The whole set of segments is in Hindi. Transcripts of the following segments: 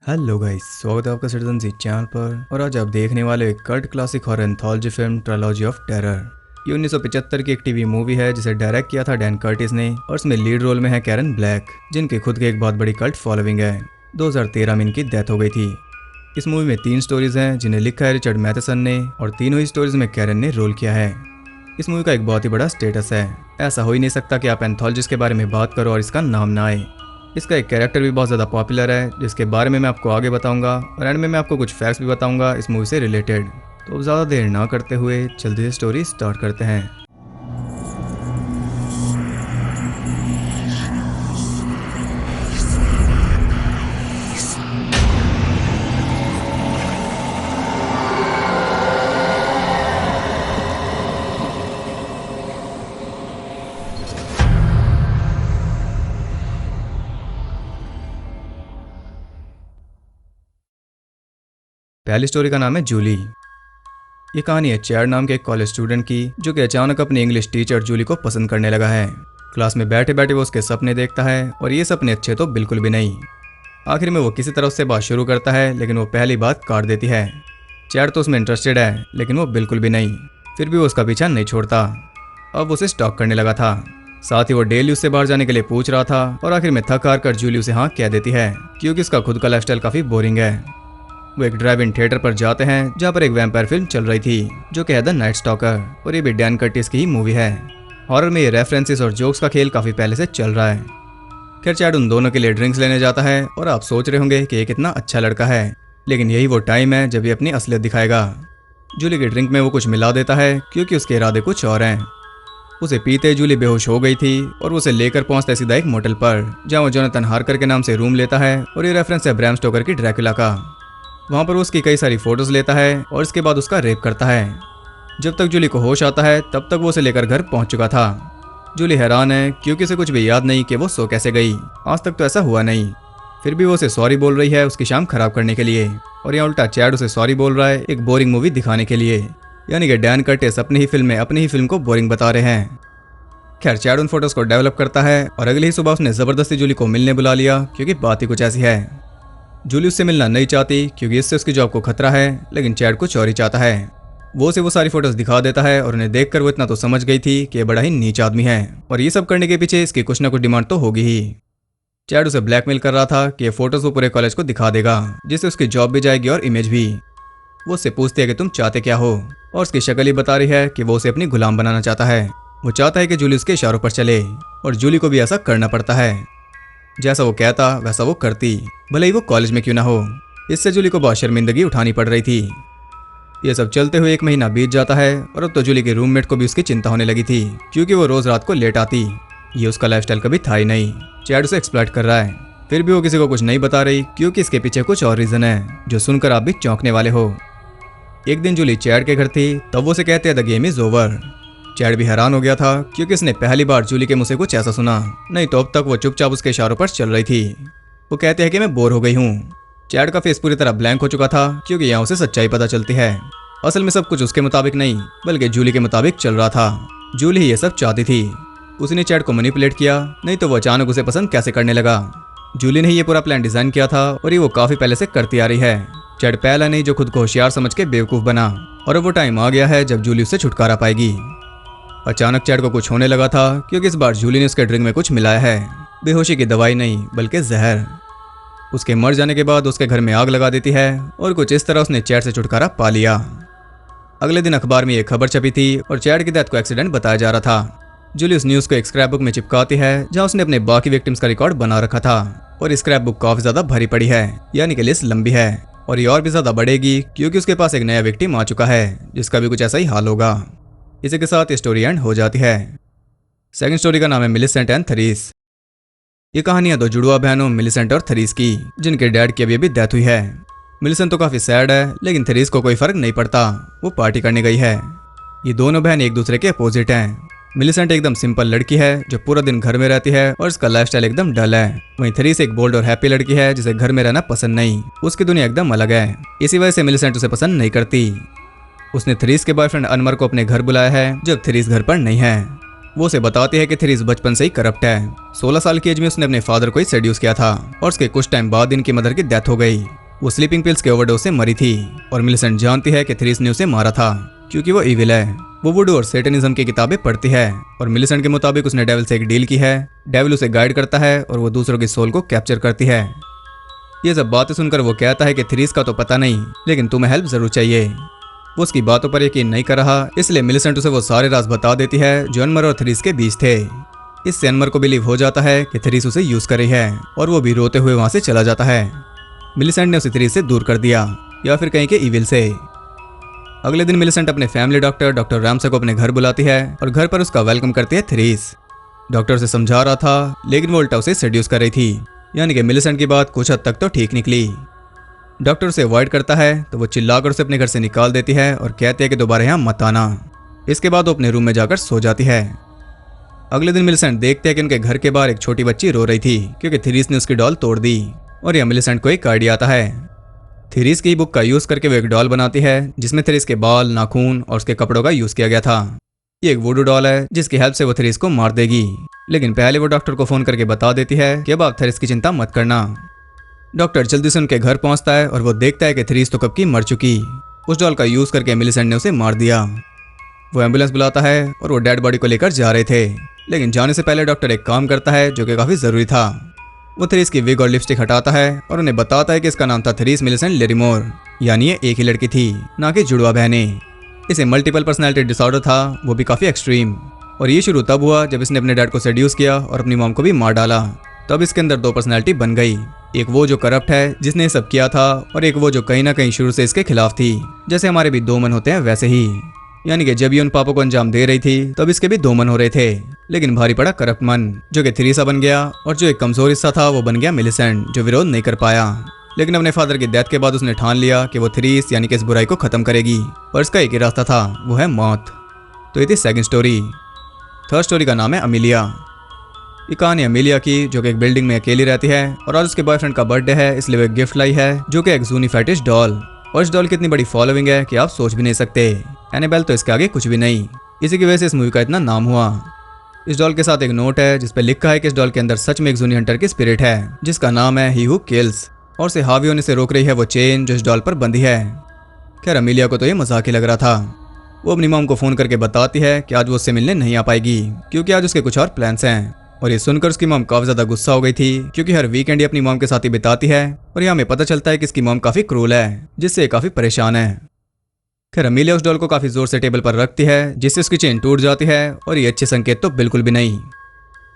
हेलो गाइस, स्वागत है आपका सिटीजन सी चैनल पर। और आज आप देखने वाले एक cult classic horror anthology film trilogy of terror. ये 1975 की एक टीवी मूवी है जिसे डायरेक्ट किया था डैन कर्टिस ने, और इसमें लीड रोल में है कैरन ब्लैक, जिनकी खुद की एक बहुत बड़ी कल्ट फॉलोइंग है। 2013 में इनकी डेथ हो गई थी। इस मूवी में 3 स्टोरीज हैं जिन्हें लिखा है रिचर्ड मैथेसन ने, और तीनों ही स्टोरीज में कैरन ने रोल किया है। इस मूवी का एक बहुत ही बड़ा स्टेटस है। ऐसा हो ही नहीं सकता कि आप एंथोलॉजिस्ट के बारे में बात करो और इसका नाम ना आए। इसका एक कैरेक्टर भी बहुत ज़्यादा पॉपुलर है जिसके बारे में मैं आपको आगे बताऊंगा, और एंड में मैं आपको कुछ फैक्ट्स भी बताऊंगा इस मूवी से रिलेटेड। तो अब ज़्यादा देर ना करते हुए जल्दी से स्टोरी स्टार्ट करते हैं। पहली स्टोरी का नाम है जूली। ये कहानी है चैड नाम के एक कॉलेज स्टूडेंट की, जो कि अचानक अपनी इंग्लिश टीचर जूली को पसंद करने लगा है। क्लास में बैठे बैठे वो उसके सपने देखता है, और ये सपने अच्छे तो बिल्कुल भी नहीं। आखिर में वो किसी तरह उससे बात शुरू करता है, लेकिन वो पहली बात काट देती है। चैड तो उसमें इंटरेस्टेड है, लेकिन वो बिल्कुल भी नहीं। फिर भी वो उसका पीछा नहीं छोड़ता। अब उसे स्टॉक करने लगा था। साथ ही वो डेली उससे बाहर जाने के लिए पूछ रहा था, और आखिर में थक हार कर जूली उसे हाँ कह देती है, क्योंकि उसका खुद का लाइफस्टाइल काफी बोरिंग है। वो एक ड्राइव इन थिएटर पर जाते हैं जहाँ पर एक वैम्पायर फिल्म चल रही थी, जो कि है द नाइट स्टॉकर, और ये भी डैन कर्टिस की ही मूवी है। हॉरर में ये रेफरेंसेस और जोक्स का खेल काफी पहले से चल रहा है। खैर, चैड उन दोनों के लिए ड्रिंक्स लेने जाता है, और आप सोच रहे होंगे कि ये कितना अच्छा लड़का है, लेकिन यही वो टाइम है जब ये अपनी असलियत दिखाएगा। जूली की ड्रिंक में वो कुछ मिला देता है, क्योंकि उसके इरादे कुछ और हैं। उसे पीते जूली बेहोश हो गई थी, और वो उसे लेकर पहुंचता है सीधा एक मोटेल पर, जहाँ वो जोनाथन हार्कर के नाम से रूम लेता है, और ये रेफरेंस है ब्रैम स्टोकर की ड्रैकुला का। वहाँ पर वो उसकी कई सारी फोटोज लेता है, और इसके बाद उसका रेप करता है। जब तक जूली को होश आता है तब तक वो उसे लेकर घर पहुंच चुका था। जूली हैरान है, क्योंकि उसे कुछ भी याद नहीं कि वो सो कैसे गई। आज तक तो ऐसा हुआ नहीं। फिर भी वो उसे सॉरी बोल रही है उसकी शाम खराब करने के लिए, और यहाँ उल्टा चैड उसे सॉरी बोल रहा है एक बोरिंग मूवी दिखाने के लिए। यानी कि डैन कर्टिस अपनी ही फिल्म में अपनी ही फिल्म को बोरिंग बता रहे हैं। खैर, चैड उन फोटोज को डेवलप करता है, और अगली ही सुबह उसने जबरदस्ती जूली को मिलने बुला लिया, क्योंकि बात ही कुछ ऐसी है। जूली उससे मिलना नहीं चाहती, क्योंकि इससे उसकी जॉब को खतरा है, लेकिन चैड कुछ और ही चाहता है। वो उसे वो सारी फोटोज दिखा देता है, और उन्हें देखकर वो इतना तो समझ गई थी कि ये बड़ा ही नीच आदमी है, और ये सब करने के पीछे इसकी कुछ ना कुछ डिमांड तो होगी ही। चैड उसे ब्लैकमेल कर रहा था कि ये फोटोज वो पूरे कॉलेज को दिखा देगा, जिससे उसकी जॉब भी जाएगी और इमेज भी। वो उससे पूछती है कि तुम चाहते क्या हो, और उसकी शक्ल ही बता रही है कि वो उसे अपनी गुलाम बनाना चाहता है। वो चाहता है कि जूली उसके इशारों पर चले, और जूली को भी ऐसा करना पड़ता है। जैसा वो कहता वैसा वो करती, भले ही वो कॉलेज में क्यों ना हो। इससे जूली को बहुत शर्मिंदगी उठानी पड़ रही थी। ये सब चलते हुए 1 महीना बीत जाता है, और अब तो जूली के रूममेट को भी उसकी चिंता होने लगी थी, क्योंकि वो रोज रात को लेट आती। ये उसका लाइफस्टाइल कभी था ही नहीं। चैड उसे एक्सप्लॉइट कर रहा है। फिर भी वो किसी को कुछ नहीं बता रही, क्योंकि इसके पीछे कुछ और रीजन है जो सुनकर आप भी चौंकने वाले हो। एक दिन जूली चैड के घर थी, तब वो उसे कहते हैं the game is over. Chad भी हैरान हो गया था, क्योंकि इसने पहली बार जूली के मुंह से कुछ ऐसा सुना। नहीं तो अब तक वो चुपचाप उसके इशारों पर चल रही थी। वो कहते हैं कि मैं बोर हो गई हूँ। चैड का फेस पूरी तरह ब्लैंक हो चुका था, क्योंकि यहाँ उसे सच्चाई पता चलती है। असल में सब कुछ उसके मुताबिक नहीं, बल्कि जूली के मुताबिक चल रहा था। जूली ही ये सब चाहती थी। उसने चैड को मैनिपुलेट किया, नहीं तो वो अचानक उसे पसंद कैसे करने लगा। जूली ने ये पूरा प्लान डिजाइन किया था, और ये वो काफी पहले से करती आ रही है। चैड पहला नहीं जो खुद को होशियार समझ के बेवकूफ बना, और अब वो टाइम आ गया है जब जूली उससे छुटकारा पाएगी। अचानक चैड को कुछ होने लगा था, क्योंकि इस बार जूली ने उसके ड्रिंक में कुछ मिलाया है। बेहोशी की दवाई नहीं, बल्कि जहर। उसके मर जाने के बाद उसके घर में आग लगा देती है, और कुछ इस तरह उसने चैड से छुटकारा पा लिया। अगले दिन अखबार में एक खबर छपी थी, और चैड की डेथ को एक्सीडेंट बताया जा रहा था। जूली उस न्यूज को एक स्क्रैप बुक में चिपकाती है, जहां उसने अपने बाकी विक्टिम्स का रिकॉर्ड बना रखा था। और स्क्रैप बुक काफी ज्यादा भरी पड़ी है, यानी कि लिस्ट लंबी है, और ये और भी ज्यादा बढ़ेगी, क्योंकि उसके पास एक नया विक्टिम आ चुका है, जिसका भी कुछ ऐसा ही हाल होगा। इसी के साथ स्टोरी एंड हो जाती है। सेकंड स्टोरी का नाम है मिलिसेंट एंड थरीस। ये कहानी है 2 जुड़वा बहनों मिलिसेंट और थरीस की, जिनके डैड की अभी डेथ हुई है। मिलिसेंट तो काफी सैड है, लेकिन थरीस को कोई फर्क नहीं पड़ता। वो पार्टी करने गई है। ये दोनों बहन एक दूसरे के अपोजिट हैं। मिलिसेंट एकदम सिंपल लड़की है जो पूरा दिन घर में रहती है, और इसका लाइफस्टाइल एकदम डल है। वहीं थरीस एक बोल्ड और हैप्पी लड़की है जिसे घर में रहना पसंद नहीं। उसकी दुनिया एकदम अलग है। इसी वजह से मिलिसेंट उसे पसंद नहीं करती। उसने थरीस के बॉयफ्रेंड अनवर को अपने घर बुलाया है, जब थरीस घर पर नहीं है। वो उसे बताती है कि थेरिस बचपन से ही करप्ट है। 16 साल की एज में उसने अपने फादर को ही सेड्यूस किया था और उसके कुछ टाइम बाद इनकी मदर की डेथ हो गई। वो स्लीपिंग पिल्स के ओवरडोज से मरी थी और मिलिसेंट जानती है कि थेरिस ने उसे मारा था क्योंकि वो इविल है। वो वुडू और सेटनिज्म की किताबें पढ़ती है और मिलिसेंट के मुताबिक उसने डेविल से एक डील की है। डेविल उसे गाइड करता है और वो दूसरों की सोल को कैप्चर करती है। ये सब बातें सुनकर वो कहता है कि थेरिस का तो पता नहीं, लेकिन तुम्हें हेल्प जरूर चाहिए। वो उसकी बातों पर यकीन नहीं कर रहा, इसलिए मिलिसेंट उसे वो सारे राज बता देती है जो अनमर और थेरिस के बीच थे। इससे अनमर को बिलीव हो जाता है कि थेरिस उसे यूज कर रही है और वो भी रोते हुए वहां से चला जाता है। मिलिसेंट ने उसे थेरिस से दूर कर दिया या फिर कहीं के इविल से। अगले दिन मिलिसेंट अपने फैमिली डॉक्टर रामसे को अपने घर बुलाती है और घर पर उसका वेलकम करती है थेरिस। डॉक्टर उसे समझा रहा था, लेकिन वो उल्टा उसे सेड्यूस कर रही थी, यानी कि मिलिसेंट की बात कुछ हद तक तो ठीक निकली। डॉक्टर उसे अवॉइड करता है तो वो चिल्लाकर उसे अपने घर से निकाल देती है और कहती है कि दोबारा यहाँ मत आना। इसके बाद वो अपने रूम में जाकर सो जाती है। अगले दिन मिलिसेंट देखते हैं कि उनके घर के बाहर एक छोटी बच्ची रो रही थी क्योंकि थेरिस ने उसकी डॉल तोड़ दी और यह मिलिसेंट को एक आइडिया आता है। थेरिस की बुक का यूज करके वो एक डॉल बनाती है जिसमें थेरिस के बाल, नाखून और उसके कपड़ों का यूज किया गया था। ये एक वुडू डॉल है जिसकी हेल्प से वो थेरिस को मार देगी, लेकिन पहले वो डॉक्टर को फोन करके बता देती है कि अब आप थेरिस की चिंता मत करना। डॉक्टर जल्दी से उनके घर पहुंचता है और वो देखता है कि थेरिस तो कब की मर चुकी। उस डॉल का यूज करके मिलिसेंट ने उसे मार दिया। वो एम्बुलेंस बुलाता है और वो डेड बॉडी को लेकर जा रहे थे, लेकिन जाने से पहले डॉक्टर एक काम करता है जो कि काफी जरूरी था। वो थेरिस की विग और लिपस्टिक हटाता है और उन्हें बताता है कि इसका नाम था थेरिस मिलिसेंट लेरीमोर, यानी ये एक ही लड़की थी, ना कि जुड़वा बहनें। इसे मल्टीपल पर्सनैलिटी डिसऑर्डर था, वो भी काफी एक्सट्रीम। और ये शुरू तब हुआ जब इसने अपने डैड को सेड्यूस किया और अपनी मॉम को भी मार डाला। तब इसके अंदर दो पर्सनैलिटी बन गई, एक वो जो करप्ट है जिसने ये सब किया था और एक वो जो कहीं ना कहीं शुरू से इसके खिलाफ थी। जैसे हमारे भी दो मन होते हैं वैसे ही, यानी कि जब ये उन पापों को अंजाम दे रही थी तब इसके भी दो मन हो रहे थे, लेकिन भारी पड़ा करप्ट मन जो कि थेरिसा बन गया और जो एक कमजोर हिस्सा था वो बन गया मिलिसेंट जो विरोध नहीं कर पाया। लेकिन अपने फादर की डेथ के बाद उसने ठान लिया कि वो थेरिस यानी कि इस बुराई को खत्म करेगी और इसका एक ही रास्ता था, वो है मौत। तो ये थी सेकंड स्टोरी। थर्ड स्टोरी का नाम है अमीलिया। ये कहानी अमीलिया की जो कि एक बिल्डिंग में अकेली रहती है और आज उसके बॉयफ्रेंड का बर्थडे है, इसलिए वो एक गिफ्ट लाई है जो कि एक जूनी फैटिश डॉल। और इस डॉल की इतनी बड़ी फॉलोइंग है कि आप सोच भी नहीं सकते। एनाबेल तो इसके आगे कुछ भी नहीं। इसी की वजह से इस मूवी का इतना नाम हुआ। इस डॉल के साथ एक नोट है जिस पे लिखा है कि इस डॉल के अंदर सच में एक जूनी हंटर की स्पिरिट है जिसका नाम है ही हू किल्स, और उसे हावी होने से रोक रही है वो चेन जो इस डॉल पर बंधी है। खैर अमीलिया को तो ये मजाक ही लग रहा था। वो अपनी मॉम को फोन करके बताती है कि आज वो उससे मिलने नहीं आ पाएगी क्योंकि आज उसके कुछ और प्लान्स हैं। और ये सुनकर उसकी मॉम काफी ज्यादा गुस्सा हो गई थी क्योंकि हर वीकेंड ये अपनी मॉम के साथ ही बिताती है और यहाँ हमें पता चलता है कि इसकी मॉम काफी क्रूल है जिससे ये काफी परेशान है। खैर अमीलिया उस डॉल को काफी जोर से टेबल पर रखती है जिससे उसकी चेन टूट जाती है और ये अच्छे संकेत तो बिल्कुल भी नहीं।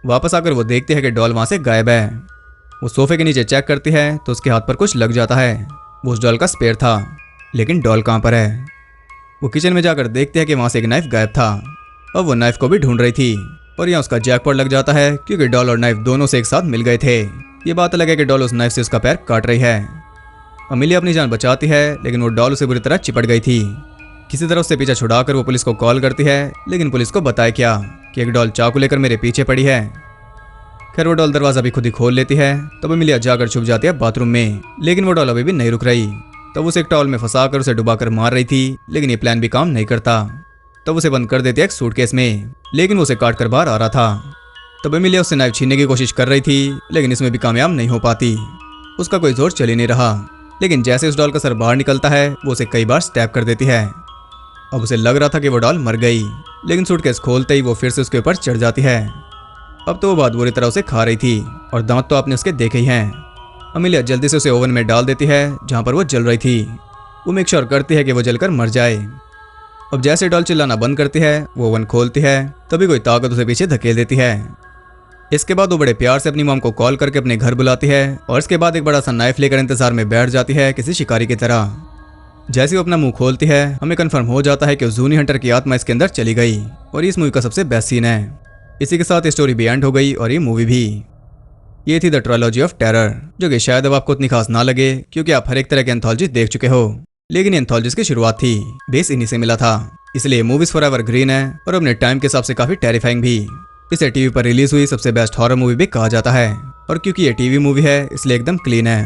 वापस आकर वो देखती है कि डॉल वहां से गायब है। वो सोफे के नीचे चेक करती है तो उसके हाथ पर कुछ लग जाता है। वो उस डॉल का स्पेयर था, लेकिन डॉल कहाँ पर है। वो किचन में जाकर देखती है कि वहां से एक नाइफ गायब था और वो नाइफ को भी ढूंढ रही थी और यहाँ उसका जैकपॉट लग जाता है क्योंकि डॉल और नाइफ दोनों से एक साथ मिल गए थे। ये बात अलग है कि डॉल उस नाइफ से उसका पैर काट रही है। अमीलिया अपनी जान बचाती है लेकिन वो डॉल उसे बुरी तरह चिपट गई थी। किसी तरह उससे पीछा छुड़ाकर वो पुलिस को कॉल करती है, लेकिन पुलिस को बताए क्या कि एक डॉल चाकू लेकर मेरे पीछे पड़ी है। खैर वो डॉल दरवाजा भी खुद ही खोल लेती है। तब अमीलिया जाकर छुप जाती है बाथरूम में, लेकिन वो डॉल अभी भी नहीं रुक रही। तब उसे एक टॉवल में फंसाकर उसे डुबाकर मार रही थी, लेकिन ये प्लान भी काम नहीं करता। तब उसे बंद कर देती है एक सूटकेस में, लेकिन वो उसे काट कर बाहर आ रहा था। तब अमीलिया उससे नाइफ छीनने की कोशिश कर रही थी, लेकिन इसमें भी कामयाब नहीं हो पाती। उसका कोई जोर चल ही नहीं रहा, लेकिन जैसे उस डॉल का सर बाहर निकलता है वो उसे कई बार स्टैब कर देती है। अब उसे लग रहा था कि वो डॉल मर गई, लेकिन सूटकेस खोलते ही वो फिर से उसके ऊपर चढ़ जाती है। अब तो वो बहुत बुरी तरह उसे खा रही थी और दांत तो आपने उसके देखे ही हैं। अमीलिया जल्दी से उसे ओवन में डाल देती है जहां पर वो जल रही थी। वो मेक श्योर करती है कि वो जलकर मर जाए। अब जैसे डॉल चिल्लाना बंद करती है वो ओवन खोलती है, तभी कोई ताकत उसे पीछे धकेल देती है। इसके बाद वो बड़े प्यार से अपनी मॉम को कॉल करके अपने घर बुलाती है और इसके बाद एक बड़ा सा नाइफ लेकर इंतजार में बैठ जाती है किसी शिकारी की तरह। जैसे वो अपना मुंह खोलती है हमें कंफर्म हो जाता है कि उस जूनी हंटर की आत्मा इसके अंदर चली गई और इस मूवी का सबसे बेस्ट सीन है। इसी के साथ स्टोरी भी एंड हो गई और ये मूवी भी। ये थी द ट्रायलॉजी ऑफ टेरर, जो कि शायद अब आपको इतनी खास ना लगे क्योंकि आप हर एक तरह के एंथोलॉजी देख चुके हो, लेकिन एंथोलॉजीज की शुरुआत थी, बेस इन्हीं से मिला था। इसलिए मूवीज फॉर एवर ग्रीन है और अपने टाइम के हिसाब से काफी टेरिफाइंग भी। इसे टीवी पर रिलीज हुई सबसे बेस्ट हॉरर मूवी भी कहा जाता है और क्योंकि ये टीवी मूवी है इसलिए एकदम क्लीन है।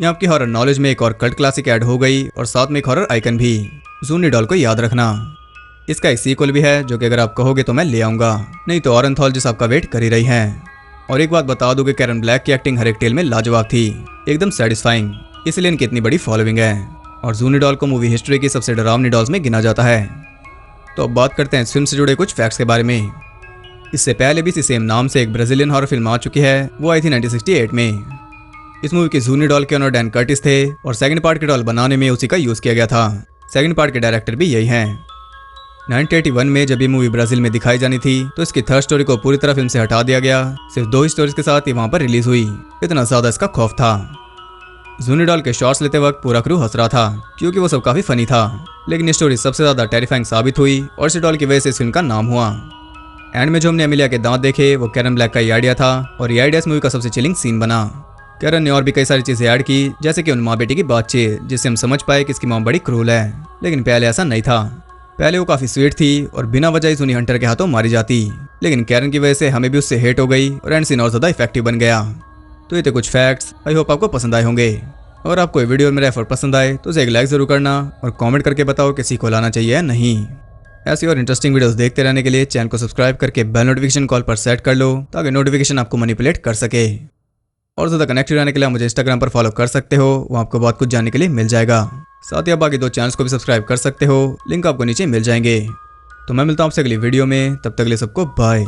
यहाँ आपकी हॉरर नॉलेज में एक और कल्ट क्लासिक ऐड हो गई और साथ में एक हॉरर आइकन भी, जूनी डॉल को याद रखना। इसका एक सीक्वल भी है जो कि अगर आप कहोगे तो मैं ले आऊंगा, नहीं तो और एंथोलॉजिस्ट आपका वेट कर ही रही हैं। और एक बात बता दूं कि कैरन ब्लैक की एक्टिंग हर एक टेल में लाजवाब थी, एकदम सेटिस्फाइंग, इसलिए इनकी इतनी बड़ी फॉलोइंग है और जूनी डॉल को मूवी हिस्ट्री की सबसे डरावनी डॉल्स में गिना जाता है। तो अब बात करते हैं इस फिल्म से जुड़े कुछ फैक्ट्स के बारे में। इससे पहले भी इसी सेम नाम से एक ब्राजीलियन हॉरर फिल्म आ चुकी है, वो आई थी 1968 में। इस मूवी के जूनी डॉल के ओनर डैन कर्टिस थे और सेकंड पार्ट की डॉल बनाने में उसी का यूज किया गया था। सेकंड पार्ट के डायरेक्टर भी यही हैं। 1981 में जब ये मूवी ब्राजील में दिखाई जानी थी तो इसकी थर्ड स्टोरी को पूरी तरह फिल्म से हटा दिया गया, सिर्फ 2 स्टोरीज के साथ ही वहां पर रिलीज हुई, इतना ज्यादा इसका खौफ था। जूनी डॉल के शॉट्स लेते वक्त पूरा क्रू हंस रहा था क्योंकि वो सब काफी फनी था, लेकिन ये स्टोरी सबसे ज्यादा टेरिफाइंग साबित हुई और इस डॉल की वजह से इस फिल्म का नाम हुआ। एंड में जो हमने एमिलिया के दांत देखे वो कैरन ब्लैक का ही आइडिया था और ये आइडिया इस मूवी का सबसे चिलिंग सीन बना। कैरन ने और भी कई सारी चीजें ऐड की, जैसे कि उन माँ बेटी की बातचीत, जिससे हम समझ पाए कि इसकी माँ बड़ी क्रूल है, लेकिन पहले ऐसा नहीं था। पहले वो काफी स्वीट थी और बिना वजह ही जूनी हंटर के हाथों मारी जाती, लेकिन कैरन की वजह से हमें भी उससे हेट हो गई और एंड सीन और ज्यादा इफेक्टिव बन गया। तो ये थे कुछ फैक्ट्स, आई होप आपको पसंद आए होंगे। अगर आपको ये वीडियो मेरा एफर्ट पसंद आए तो उसे एक लाइक जरूर करना और कमेंट करके बताओ कि सीक्वल आना चाहिए या नहीं। ऐसी और इंटरेस्टिंग वीडियोस देखते रहने के लिए चैनल को सब्सक्राइब करके बेल नोटिफिकेशन कॉल पर सेट कर लो ताकि नोटिफिकेशन आपको मैनिपुलेट कर सके। और ज़्यादा कनेक्टेड रहने के लिए मुझे इंस्टाग्राम पर फॉलो कर सकते हो, वहाँ आपको बहुत कुछ जानने के लिए मिल जाएगा। साथ ही आप बाकी 2 चैनल्स को भी सब्सक्राइब कर सकते हो, लिंक आपको नीचे मिल जाएंगे। तो मैं मिलता हूँ आपसे अगली वीडियो में, तब तक के लिए सबको बाय।